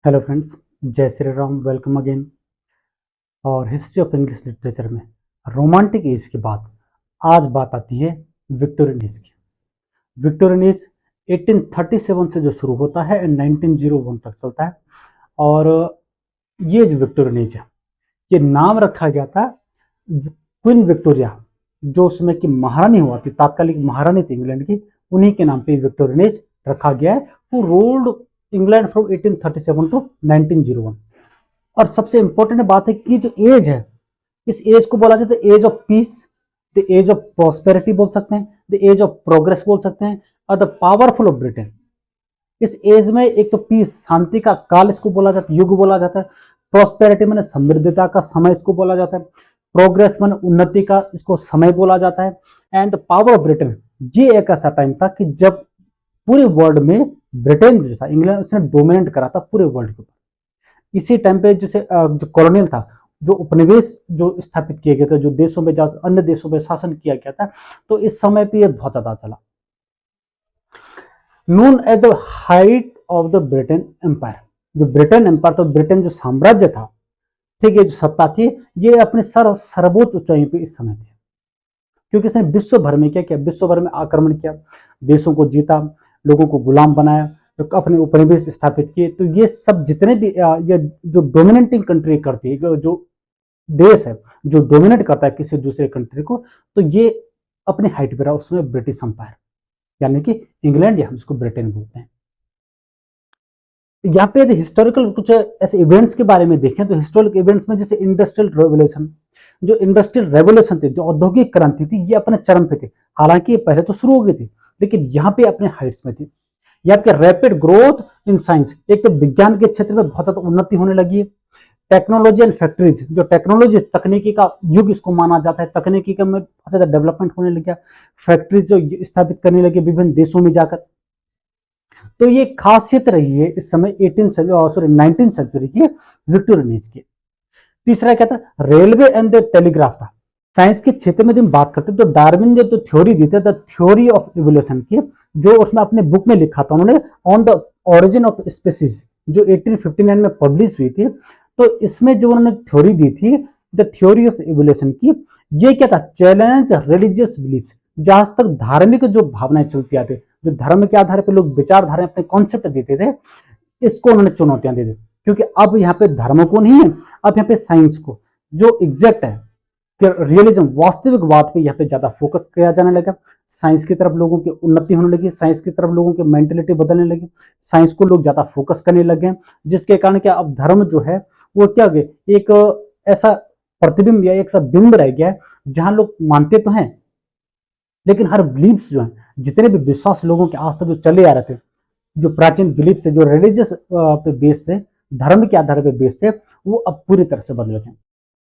Hello friends, जय Shri Ram. Welcome again. और history of English literature में रोमांटिक एज के बाद आज बात आती है विक्टोरियन एज की। विक्टोरियन एज 1837 से जो शुरू होता है एंड 1901 तक चलता है। और ये जो विक्टोरियन एज है, ये नाम रखा गया था क्वीन विक्टोरिया, जो उसमें की महारानी हुआ थी, तात्कालिक महारानी थी इंग्लैंड की, उन्हीं के नाम पे विक्टोरियन एज रखा गया है। Who ruled England from 1837 to 1901। और सबसे इंपॉर्टेंट बात है कि जो एज है, इस एज को बोला जाता है age of peace, the age of prosperity बोल सकते हैं, द एज ऑफ प्रोग्रेस बोल सकते हैं, और द पावरफुल ऑफ ब्रिटेन। इस एज में एक तो पीस, शांति का काल इसको बोला जाता है, युग बोला जाता है। प्रॉस्पेरिटी माने समृद्धता का समय इसको बोला जाता है। प्रोग्रेस माने उन्नति का इसको समय बोला जाता है। एंड पावर ऑफ ब्रिटेन, ये एक ऐसा टाइम था कि जब पूरे वर्ल्ड में ब्रिटेन जो था, इंग्लैंड, उसने डोमिनेट करा था पूरे वर्ल्ड के ऊपर। इसी टाइम पे जैसे जो कॉलोनियल था, जो उपनिवेश जो स्थापित किए गए थे, जो देशों में अन्य देशों में शासन किया गया था, तो इस समय पे ये बहुत ज्यादा चला। Known as the height of the Britain empire, जो ब्रिटेन एम्पायर, तो ब्रिटेन जो साम्राज्य था, ठीक है, जो सत्ता थी, ये अपने सर्वोच्च ऊंचाई पे इस समय थी। क्योंकि इसने विश्व भर में क्या किया, विश्व भर में आक्रमण किया, देशों को जीता, लोगों को गुलाम बनाया, तो अपने उपनिवेश स्थापित किए। तो ये सब जितने भी ये जो डोमिनेटिंग कंट्री करती है, जो देश है जो डोमिनेट करता है किसी दूसरे कंट्री को, तो ये अपने हाइट पर रहा, उसमें ब्रिटिश अंपायर, यानी कि इंग्लैंड, या हम इसको ब्रिटेन बोलते हैं। यहाँ पे यदि हिस्टोरिकल कुछ ऐसे इवेंट्स के बारे में देखें, तो हिस्टोरिकल इवेंट्स में जैसे इंडस्ट्रियल रेवोल्यूशन, जो इंडस्ट्रियल रेवोल्यूशन थी, जो औद्योगिक क्रांति थी, ये अपने चरम पे थी। हालांकि ये पहले तो शुरू हो गई थी, लेकिन यहाँ पे अपने हाइट्स में थी। ये आपके रैपिड ग्रोथ इन साइंस, एक तो विज्ञान के क्षेत्र में बहुत ज्यादा उन्नति होने लगी है। टेक्नोलॉजी एंड फैक्ट्रीज, जो टेक्नोलॉजी, तकनीकी का युग इसको माना जाता है, तकनीकी का में बहुत ज्यादा डेवलपमेंट होने लग गया। फैक्ट्रीज जो स्थापित करने लगे विभिन्न देशों में जाकर, तो ये खासियत रही है इस समय 19th सेंचुरी की विक्टोरियन एज की। तीसरा क्या था, रेलवे एंड द टेलीग्राफ था। साइंस के क्षेत्र में जब बात करते हैं, तो डार्विन ने तो थ्योरी दी थी, द थ्योरी ऑफ इवोल्यूशन की, जो उसने अपने बुक में लिखा था उन्होंने, on the origin of species, जो 1859 में पब्लिश हुई थी। तो इसमें जो उन्होंने थ्योरी दी थी, द थ्योरी ऑफ इवोल्यूशन की, ये क्या था, चैलेंज रिलीजियस बिलीफ्स, जहां तक धार्मिक जो भावनाएं चलती आती, जो धर्म के आधार पर लोग विचारधारा अपने कॉन्सेप्ट देते थे, इसको उन्होंने चुनौतियां दे दी। क्योंकि अब यहाँ पे धर्म को नहीं है, अब यहाँ पे साइंस को, जो एग्जैक्ट है कि रियलिज्म, वास्तविकवाद पे यहाँ पे ज्यादा फोकस किया जाने लगा। साइंस की तरफ लोगों की उन्नति होने लगी, साइंस की तरफ लोगों की मेंटेलिटी बदलने लगी, साइंस को लोग ज्यादा फोकस करने लगे, जिसके कारण क्या, अब धर्म जो है वो क्या हो गया, एक ऐसा प्रतिबिंब या एक ऐसा बिंब रह गया जहां लोग मानते तो हैं, लेकिन हर बिलीफ्स जो है, जितने भी विश्वास लोगों के आज तक जो चले आ रहे थे, जो प्राचीन बिलीफ थे, जो रिलीजियस पे बेस्ड थे, धर्म के आधार पे बेस्ड थे, वो अब पूरी तरह से बदल गए।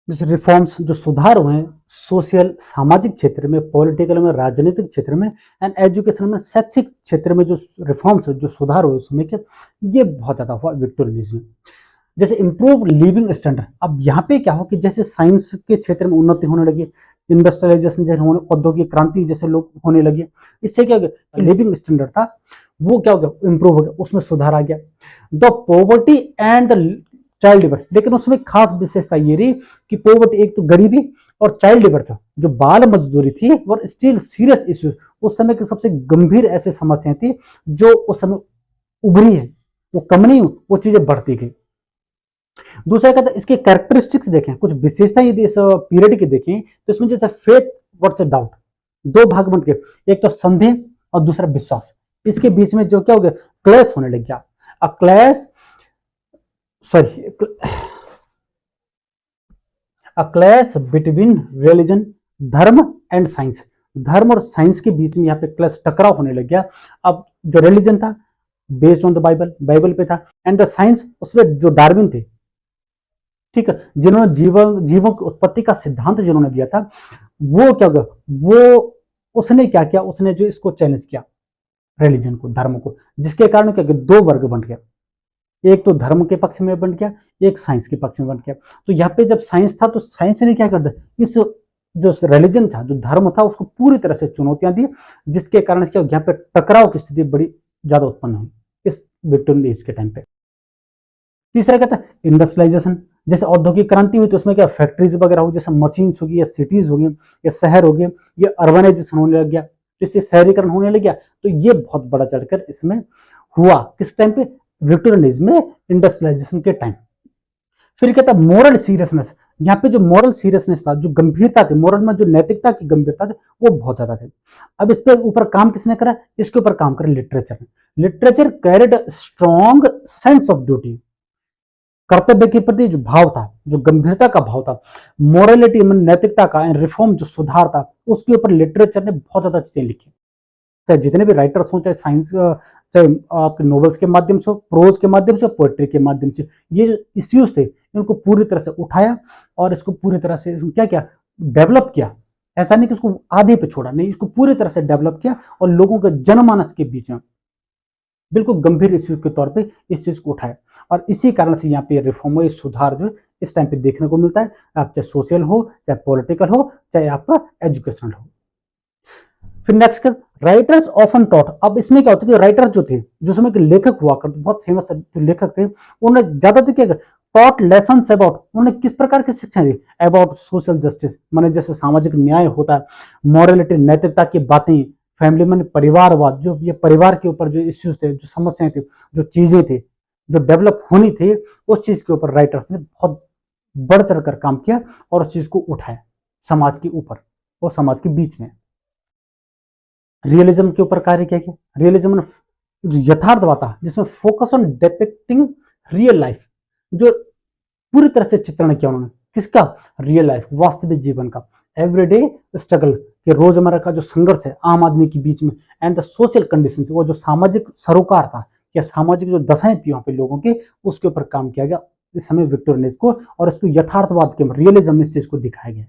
जैसे रिफॉर्म्स, जो सुधार हुए हैं सोशल, सामाजिक क्षेत्र में, पॉलिटिकल में, राजनीतिक क्षेत्र में, एंड एजुकेशन में, शैक्षिक क्षेत्र में, जो रिफॉर्म्स, जो सुधार हुए उसमें के, ये बहुत ज्यादा हुआ विक्टोरियन एज में। जैसे इंप्रूव लिविंग स्टैंडर्ड, अब यहाँ पे क्या हो कि जैसे साइंस के क्षेत्र में उन्नति होने लगी, इंडस्ट्रियलाइजेशन जैसे होने, औद्योगिक क्रांति जैसे लोग होने लगे, इससे क्या हो गया, लिविंग स्टैंडर्ड था वो क्या हो गया, इंप्रूव हो गया, उसमें सुधार आ गया। The poverty and child labour, लेकिन उसमें खास विशेषता ये रही कि पॉवर्टी, एक तो गरीबी और चाइल्ड लेबर था, जो बाल मजदूरी थी, और स्टिल सीरियस इश्यूज, उस समय की सबसे गंभीर ऐसी समस्याएं थी जो उस समय उभरी है, वो कम नहीं, वो चीजें बढ़ती गई। दूसरा क्या था, इसके कैरेक्टरिस्टिक्स देखें, कुछ विशेषता यदि इस पीरियड की देखें, तो इसमें जैसे फेथ वर्सेस डाउट, दो भाग बन के, एक तो संदेह और दूसरा विश्वास, इसके बीच में जो क्या हो गया, क्लैश होने लग गया। अ क्लैश, सॉरी, अ क्लैश बिटवीन रिलीजन, धर्म एंड साइंस, धर्म और साइंस के बीच में यहाँ पे क्लैश, टकराव होने लग गया। अब जो रिलीजन था based on the Bible, Bible पे था, एंड द साइंस, उसमें जो डार्विन थे, ठीक है, जिन्होंने जीवों की उत्पत्ति का सिद्धांत जिन्होंने दिया था, वो क्या होगा, वो उसने क्या किया, उसने जो इसको चैलेंज किया, रिलीजन को, धर्म को, जिसके कारण क्या, दो वर्ग बन गया, एक तो धर्म के पक्ष में बन गया, एक साइंस के पक्ष में बन गया। तो यहाँ पे जब साइंस था, तो साइंस ने क्या कर दिया, इस जो रिलीजन था, जो धर्म था, उसको पूरी तरह से चुनौतियां दी, जिसके कारण क्या, यहाँ पे टकराव की स्थिति बड़ी ज्यादा उत्पन्न हुई इस विक्टोरियन एज के टाइम पे। तीसरा क्या था, इंडस्ट्रियलाइजेशन, जैसे औद्योगिक क्रांति हुई तो उसमें क्या फैक्ट्रीज वगैरह हो, जैसे मशीन्स होगी या सिटीज होगी या शहर हो गए, ये अर्बनाइजेशन होने लग गया, तो इससे शहरीकरण होने लग गया। तो ये बहुत बड़ा चढ़कर इसमें हुआ किस टाइम पे, विक्टोरियन एज में, इंडस्ट्रियलाइजेशन के टाइम। फिर क्या था, मोरल सीरियसनेस, यहाँ पे जो मोरल सीरियसनेस था, जो गंभीरता थी मोरल में, जो नैतिकता की गंभीरता थी, वो बहुत ज्यादा थी। अब इस पे ऊपर काम किसने करा, इसके ऊपर काम करा लिटरेचर ने। Literature carried strong sense of duty, कर्तव्य के प्रति जो भाव था, जो गंभीरता का भाव था, मोरलिटी में नैतिकता का, रिफॉर्म जो सुधार था, उसके ऊपर लिटरेचर ने बहुत ज्यादा चीजें लिखी। चाहे जितने भी राइटर्स हों, चाहे साइंस, चाहे आपके नॉवेल्स के माध्यम से हो, प्रोज के माध्यम से, पोएट्री के माध्यम से, ये जो इश्यूज थे इनको पूरी तरह से उठाया और इसको पूरी तरह से क्या क्या डेवलप किया। ऐसा नहीं कि इसको आधे पे छोड़ा, नहीं, इसको पूरी तरह से डेवलप किया और लोगों के जनमानस के बीच में बिल्कुल गंभीर इश्यू के तौर पे इस चीज को उठाया। और इसी कारण से यहाँ पे रिफॉर्म, ये सुधार जो इस टाइम पे देखने को मिलता है, आप चाहे सोशल हो, चाहे पॉलिटिकल हो, चाहे आपका एजुकेशनल हो। फिर नेक्स्ट कर, राइटर्स ऑफन टॉट। अब इसमें क्या होता है कि राइटर्स जो थे, जो समय के लेखक हुआ करते, बहुत फेमस जो लेखक थे, उन्होंने ज्यादातर क्या टॉट लेसन अबाउट, उन्होंने किस प्रकार की शिक्षा दी, अबाउट सोशल जस्टिस, माने जैसे सामाजिक न्याय होता है, मॉरलिटी नैतिकता की बातें, फैमिली में परिवारवाद, जो ये परिवार के ऊपर जो इश्यूज थे, जो समस्याएं थी, जो चीजें थी, जो डेवलप होनी थी, उस चीज के ऊपर राइटर्स ने बहुत बढ़ चढ़कर काम किया और उस चीज को उठाया समाज के ऊपर और समाज के बीच में। रियलिज्म के ऊपर कार्य किया गया। रियलिज्म में जो यथार्थवाद था, जिसमें focus on depicting real life, जो पूरी तरह से चित्रण किया उन्होंने, किसका, रियल लाइफ, वास्तविक जीवन का, एवरीडे स्ट्रगल, के रोजमर्रा का जो संघर्ष है आम आदमी के बीच में, एंड द सोशल कंडीशन, वो जो सामाजिक सरोकार था या सामाजिक जो दशाएं थी वहां पे लोगों के, उसके ऊपर काम किया गया इस समय विक्टोरियन एज को, और इसको यथार्थवाद के रियलिज्म में इस चीज को दिखाया गया।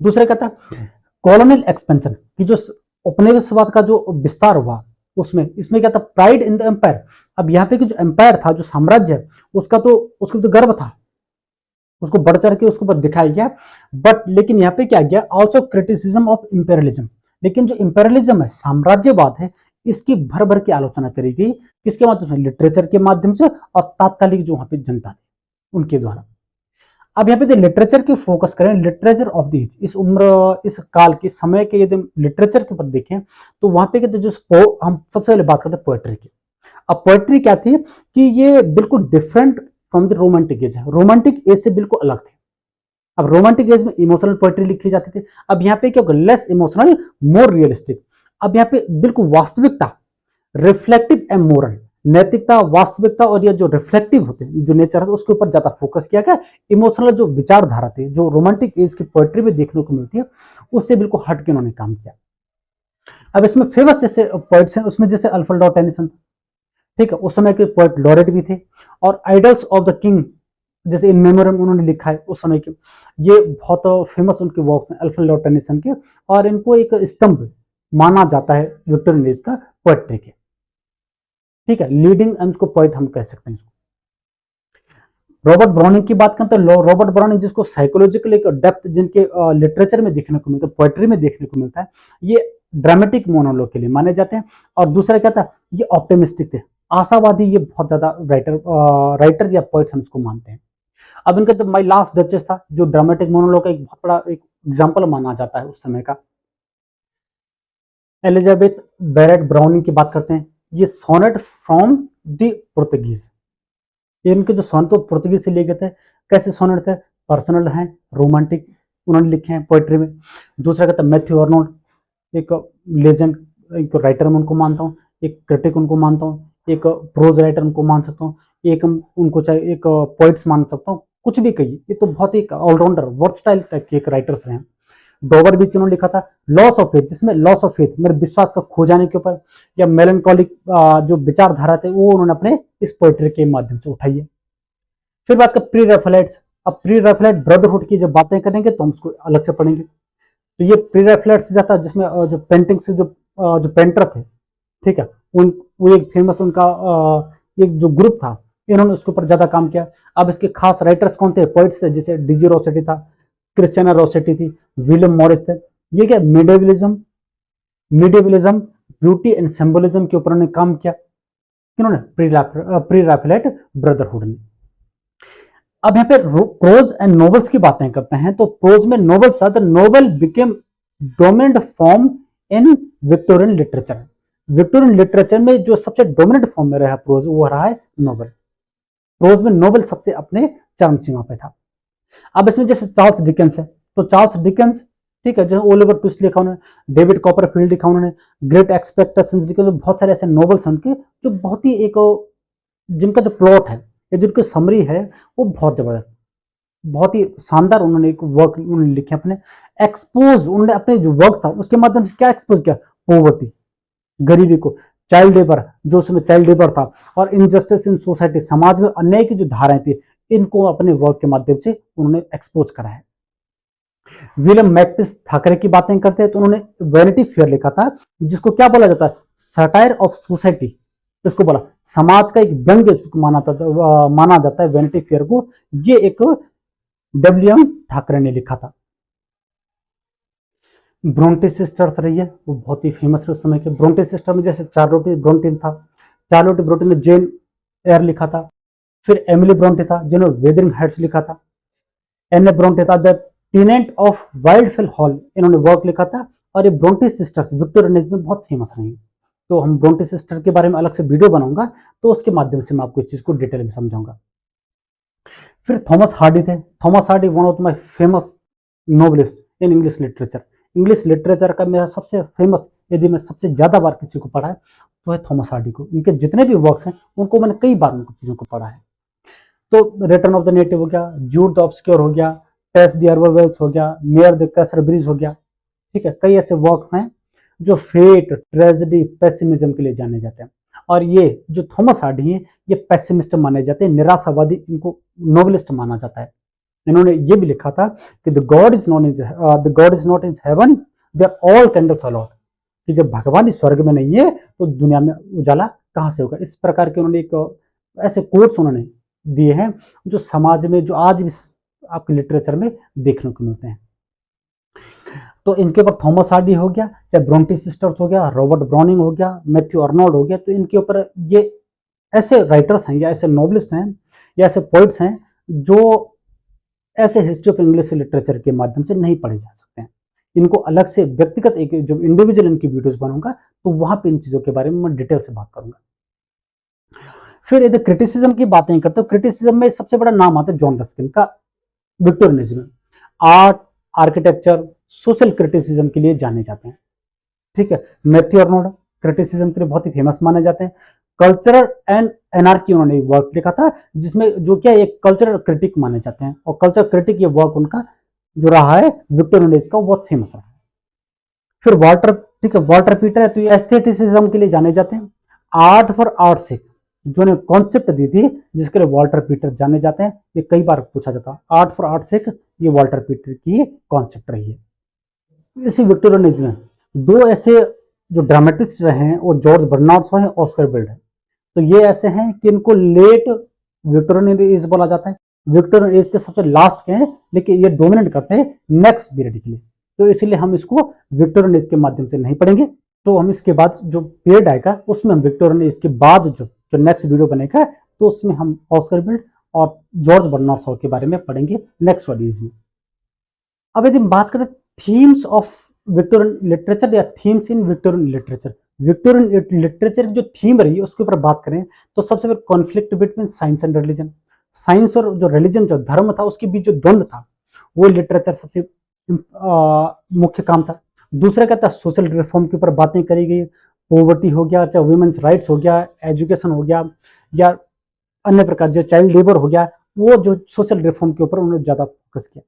दूसरा क्या था, कॉलोनियल एक्सपेंशन की जो उपनिवेशवाद का जो विस्तार हुआ, उसमें इसमें क्या था, प्राइड इन द एम्पायर। अब यहाँ पे जो एम्पायर था, जो साम्राज्य है, उसका तो उसको तो गर्व था, उसको बढ़ चढ़ के उसके ऊपर दिखाया गया। बट लेकिन यहाँ पे क्या गया, ऑल्सो क्रिटिसिज्म ऑफ इंपेरियलिज्म, लेकिन जो इंपेरियलिज्म है, साम्राज्यवाद है, इसकी भर भर की आलोचना करी गई, किसके माध्यम से, लिटरेचर के माध्यम से और तात्कालिक जो वहां पे जनता थी उनके द्वारा। अब यहाँ पे लिटरेचर की फोकस करें, लिटरेचर ऑफ द एज, इस उम्र, इस काल के समय के यदि लिटरेचर के ऊपर देखें तो वहां पे जो हम सबसे पहले बात करते हैं पोएट्री की। अब पोएट्री क्या थी कि ये बिल्कुल different from the romantic as है, रोमांटिक एज से बिल्कुल अलग थे। अब रोमांटिक एज में इमोशनल पोएट्री लिखी जाती थी, अब यहाँ पे क्या होगा, लेस इमोशनल, मोर रियलिस्टिक। अब यहाँ पे बिल्कुल वास्तविकता, रिफ्लेक्टिव एंड मोरल, नैतिकता, वास्तविकता और ये जो रिफ्लेक्टिव होते हैं, जो नेचर है, उसके ऊपर ज्यादा फोकस किया गया। इमोशनल जो विचारधारा थी, जो रोमांटिक एज की पोएट्री में देखने को मिलती है, उससे बिल्कुल हट के उन्होंने काम किया। अब इसमें फेमस जैसे पोएट्स हैं, उसमें जैसे अल्फ्रेड लॉर्ड टेनिसन, ठीक है, उस समय के पोएट लॉरेट भी थे, और आइडल्स ऑफ द किंग जैसे इन मेमोरियम उन्होंने लिखा है उस समय के, ये बहुत फेमस उनके वर्क्स हैं अल्फ्रेड लॉर्ड टेनिसन के, और इनको एक स्तंभ माना जाता है विक्टोरियन एज का पोएट्री के, ठीक है, लीडिंग को पोएट हम कह सकते हैं इसको। रॉबर्ट ब्राउनिंग की बात करते हैं, रॉबर्ट ब्राउनिंग जिसको साइकोलॉजिकल एक डेप्थ जिनके लिटरेचर में देखने को मिलता है, पोएट्री में देखने को मिलता है, ये ड्रामेटिक मोनोलॉग के लिए माने जाते हैं। और दूसरा क्या था, ये ऑप्टिमिस्टिक थे, आशावादी, ये बहुत ज्यादा राइटर या पोएट्स हम इसको मानते हैं। अब इनका तो माई लास्ट डचेस था, जो ड्रामेटिक मोनोलॉग का एक बहुत बड़ा एक एग्जाम्पल माना जाता है उस समय का। एलिजाबेथ बैरेट ब्राउनिंग की बात करते हैं, ये सोनेट फ्रॉम द पोर्तुगीज, इनके जो सोनेट पोर्तुगीज से लिए गए थे। कैसे सोनेट थे, पर्सनल हैं, रोमांटिक, उन्होंने लिखे हैं पोएट्री में। दूसरा कहता है मैथ्यू आर्नोल्ड, एक लेजेंड, एक राइटर में उनको मानता हूँ, एक क्रिटिक उनको मानता हूँ, एक प्रोज राइटर उनको मान सकता हूँ, एक उनको चाहे एक पोइट्स मान सकता हूँ, कुछ भी कहिए, ये तो बहुत ही ऑलराउंडर वर्सटाइल टाइप के एक राइटर्स रहे हैं। डॉबर बीच उन्होंने लिखा था लॉस ऑफ फेथ, जिसमें लॉस ऑफ फेथ, मेरे विश्वास का खो जाने के ऊपर, या मेलनकॉलिक जो विचारधारा थे, वो उन्होंने अपने इस पोएट्री के माध्यम से उठाई है। फिर बात कर प्री रेफलाइट्स। अब प्री रेफलाइट ब्रदरहुड की जब बातें करेंगे तो हम उसको अलग से पढ़ेंगे। तो ये प्री रेफलाइट से जाता है, जिसमें जो पेंटिंग से जो पेंटर थे, ठीक है, वो एक फेमस उनका एक जो ग्रुप था, इन्होंने उसके ऊपर ज्यादा काम किया। अब इसके खास राइटर्स कौन थे, पोइट्स थे, जैसे डीजी रोसेटी था, क्रिस्टियाना रोसेटी थी, विलियम मॉरिस थे। ये क्या मिडेवलिज्म ब्यूटी एंड सिंबलिज्म के ऊपर उन्होंने काम किया। किन्होंने, प्री रैफेलाइट ब्रदरहुड ने। अब यहाँ पे प्रोज एंड नोवेल्स की बातें करते हैं, तो प्रोज में नोवेल्स था, the novel became dominant form in Victorian literature. Victorian literature में जो सबसे डोमिनेंट फॉर्म में रहा प्रोज, वो रहा है नोवेल। प्रोज में नोवेल सबसे अपने चरम सीमा पे था। अब इसमें जैसे चार्ल्स डिकेंस है, तो चार्ल्स डिकेंस, ठीक है, जैसे ओलिवर ट्विस्ट लिखा उन्होंने, डेविड कॉपरफील्ड लिखा उन्होंने, ग्रेट एक्सपेक्टेशंस लिखे, तो बहुत सारे ऐसे नोवेल्स हैं उनके जो बहुत ही एक, जिनका जो प्लॉट है या जिनकी समरी है वो बहुत जबरदस्त, बहुत ही शानदार उन्होंने एक वर्क उन्होंने लिखे अपने। एक्सपोज उन्होंने अपने जो वर्क था उसके माध्यम से क्या एक्सपोज किया, पॉवर्टी, गरीबी को, चाइल्ड लेबर, जो उसमें चाइल्ड लेबर था, और इनजस्टिस इन सोसाइटी, समाज में अन्याय की जो धाराएं थी, इनको अपने वर्क के माध्यम से उन्होंने एक्सपोज करा है। विलियम मैकपिस थाकरे की बातें करते हैं, तो उन्होंने वैनिटी फेयर लिखा था, जिसको क्या बोला जाता है, सटायर ऑफ सोसाइटी, इसको बोला समाज का एक व्यंग्य माना जाता है वैनिटी फेयर को। ये एक डब्ल्यूएम ठाकरे ने लिखा था। ब्रोंटे सिस्टर्स रही है, वो बहुत ही फेमस है उस समय के। ब्रोंटे सिस्टर में जैसे चार्लोटे ब्रोंटे था, चार्लोटे ब्रोंटे ने जेन एयर लिखा था। फिर एमिली ब्रोंटे था जिन्होंने वेदरिंग हाइट्स लिखा था। एन ब्रोंटे था द टेनेंट ऑफ वाइल्डफेल हॉल, इन्होंने वर्क लिखा था। और ये ब्रोंटे सिस्टर्स विक्टोरियन एज में बहुत फेमस रही। तो हम ब्रोंटे सिस्टर के बारे में अलग से वीडियो बनाऊंगा, तो उसके माध्यम से मैं आपको इस चीज को डिटेल में समझाऊंगा। फिर थॉमस हार्डी थे। Thomas Hardy one of my famous novelist in English literature. English literature का मेरा सबसे फेमस, यदि मैं सबसे ज्यादा बार किसी को पढ़ा है तो है थॉमस हार्डी को। इनके जितने भी वर्क्स हैं उनको मैंने कई बार उनको चीजों को पढ़ा है। तो रिटर्न ऑफ द नेटिव हो गया, जूड द ऑब्सक्योर हो गया, टेस द अर्बरवेल्स हो गया, मेयर द कैसर ब्रिज हो गया, ठीक है। कई ऐसे वर्क्स हैं जो फेट, ट्रेजेडी, पेसिमिज्म के लिए जाने जाते हैं। और ये जो थॉमस हार्डी हैं ये पेसिमिस्ट माने जाते हैं, निराशावादी, इनको नोवेलिस्ट माना जाता है। इन्होंने ये भी लिखा था कि the god is not in heaven, they are all candles allowed, कि जब भगवान इस स्वर्ग में नहीं है तो दुनिया में उजाला कहां से होगा। इस प्रकार के उन्होंने एक ऐसे कोट्स उन्होंने दिए हैं जो समाज में, जो आज भी आपके लिटरेचर में देखने को मिलते हैं। तो इनके ऊपर थॉमस हार्डी हो गया, चाहे ब्रोंटी सिस्टर्स हो गया, रॉबर्ट ब्राउनिंग हो गया, मैथ्यू अर्नोल्ड हो गया, तो इनके ऊपर ये ऐसे राइटर्स हैं या ऐसे नॉवलिस्ट हैं या ऐसे पोइट्स हैं जो ऐसे हिस्ट्री ऑफ इंग्लिश लिटरेचर के माध्यम से नहीं पढ़े जा सकते हैं। इनको अलग से व्यक्तिगत एक जो इंडिविजुअल इनकी वीडियोस बनाऊंगा तो वहां पे इन चीजों के बारे में मैं डिटेल से बात करूंगा। फिर यदि क्रिटिसिज्म की बातें करते हो, क्रिटिसिज्म में सबसे बड़ा नाम आता है जॉन रस्किन का। Victorianism art, architecture, social criticism के लिए जाने जाते हैं, ठीक है। मैथ्यू अर्नोल्ड क्रिटिसिज्म के लिए बहुत ही फेमस माने जाते हैं। कल्चरल एंड एनार्की उन्होंने एक वर्क लिखा था जिसमें जो क्या एक कल्चरल क्रिटिक माने जाते हैं, और कल्चरल क्रिटिक ये वर्क उनका जो रहा है विक्टोरियन एज का बहुत फेमस रहा है। फिर वाल्टर, ठीक है, वाल्टर पीटर है, तो ये एस्थेटिसिज्म के लिए जाने जाते हैं। आर्ट फॉर आर्ट सेक जो ने कॉन्सेप्ट दी थी जिसके लिए वाल्टर पीटर जाने जाते हैं, ये कई बार पूछा जाता है। आर्ट फॉर आर्ट सेक ये वाल्टर पीटर की कॉन्सेप्ट रही है। इसी विक्टोरियन एज में दो ऐसे जो ड्रामेटिस्ट रहे हैं वो जॉर्ज बर्नार्ड शॉ है, ऑस्कर वाइल्ड है। तो ये ऐसे हैं कि इनको लेट विक्टोरियन एज बोला जाता है। विक्टोरियन एज के सबसे लास्ट के हैं, लेकिन ये डोमिनेट करते हैं नेक्स्ट पीरियड के लिए, तो इसलिए हम इसको विक्टोरियन एज के माध्यम से नहीं पढ़ेंगे। तो हम इसके बाद जो पीरियड आएगा उसमें हम विक्टोरियन एज के बाद जो नेक्स्ट वीडियो बनेगा तो उसमें हम ऑस्कर वाइल्ड और जॉर्ज बर्नार्ड शॉ के बारे में पढ़ेंगे नेक्स्ट वाली एज में। अब यदि हम बात करें थीम्स ऑफ विक्टोरियन लिटरेचर या थीम्स इन विक्टोरियन लिटरेचर, विक्टोरियन लिटरेचर की जो थीम रही है उसके ऊपर बात करें तो सबसे पहले conflict between science and religion. Science और जो रिलीजन, जो धर्म था, उसके बीच जो द्वंद्व था वो लिटरेचर सबसे मुख्य काम था। दूसरा क्या था, सोशल रिफॉर्म के ऊपर बातें करी गई। पॉवर्टी हो गया, चाहे वुमेन्स राइट्स हो गया, एजुकेशन हो गया, या अन्य प्रकार जो चाइल्ड लेबर हो गया, वो जो सोशल रिफॉर्म के ऊपर उन्होंने ज्यादा फोकस किया,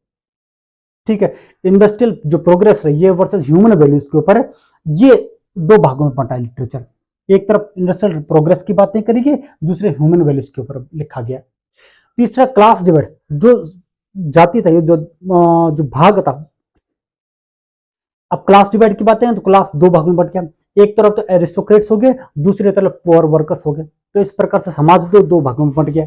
ठीक है। इंडस्ट्रियल जो प्रोग्रेस रही है वर्सेस ह्यूमन वैल्यूज के ऊपर, ये दो भागों में बंटा है लिटरेचर। एक तरफ इंडस्ट्रियल प्रोग्रेस की बातें करी गई, दूसरे ह्यूमन वैल्यूज के ऊपर लिखा गया। तीसरा क्लास डिवाइड, जो जाति था, जो भाग था। अब क्लास डिवाइड की बातें हैं तो क्लास दो भाग में बट गया। एक तरफ तो एरिस्टोक्रेट्स हो गए, दूसरी तरफ पुअर वर्कर्स हो गए। तो इस प्रकार से समाज दो भागों में बट गया।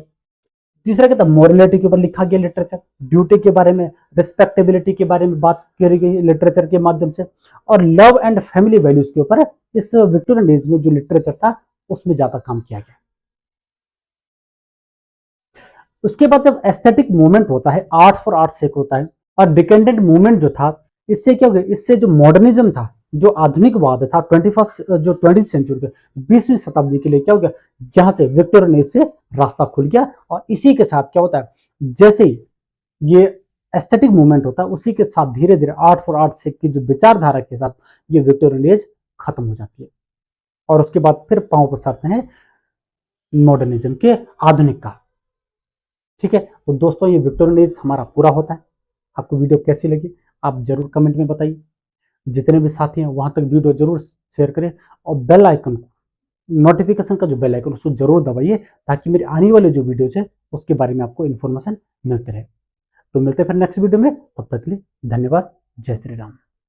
तीसरा क्या था, मोरलिटी के ऊपर लिखा गया लिटरेचर, ड्यूटी के बारे में, रिस्पेक्टेबिलिटी के बारे में बात करी गई लिटरेचर के माध्यम से, और लव एंड फैमिली वैल्यूज के ऊपर इस विक्टोरियन एज में जो लिटरेचर था उसमें ज्यादा काम किया गया। उसके बाद जब एस्थेटिक मूवमेंट होता है, आर्ट फॉर आर्ट सेक होता है, और डिकेंडेंट मूवमेंट जो था, इससे क्या हो गया, इससे जो मॉडर्निज्म था, जो आधुनिकवाद था, 20वीं सेंचुरी के 20वीं शताब्दी के लिए क्या हो गया, जहां से विक्टोरियन एज से रास्ता खुल गया। और इसी के साथ क्या होता है, जैसे ही ये एस्थेटिक मूवमेंट होता है, उसी के साथ धीरे धीरे आर्ट फॉर आर्ट सेक की जो विचारधारा के साथ ये विक्टोरियन एज खत्म हो जाती है, और उसके बाद फिर पांव पसारते हैं मॉडर्निज्म के, आधुनिक का। ठीक है, तो दोस्तों ये विक्टोरियन एज हमारा पूरा होता है। आपको वीडियो कैसी लगी आप जरूर कमेंट में बताइए। जितने भी साथी हैं वहां तक वीडियो जरूर शेयर करें, और बेल आइकन को, नोटिफिकेशन का जो बेल आइकन उसको जरूर दबाइए, ताकि मेरे आने वाले जो वीडियोज है उसके बारे में आपको इन्फॉर्मेशन मिलते रहे। तो मिलते हैं फिर नेक्स्ट वीडियो में, तब तक के लिए धन्यवाद। जय श्री राम।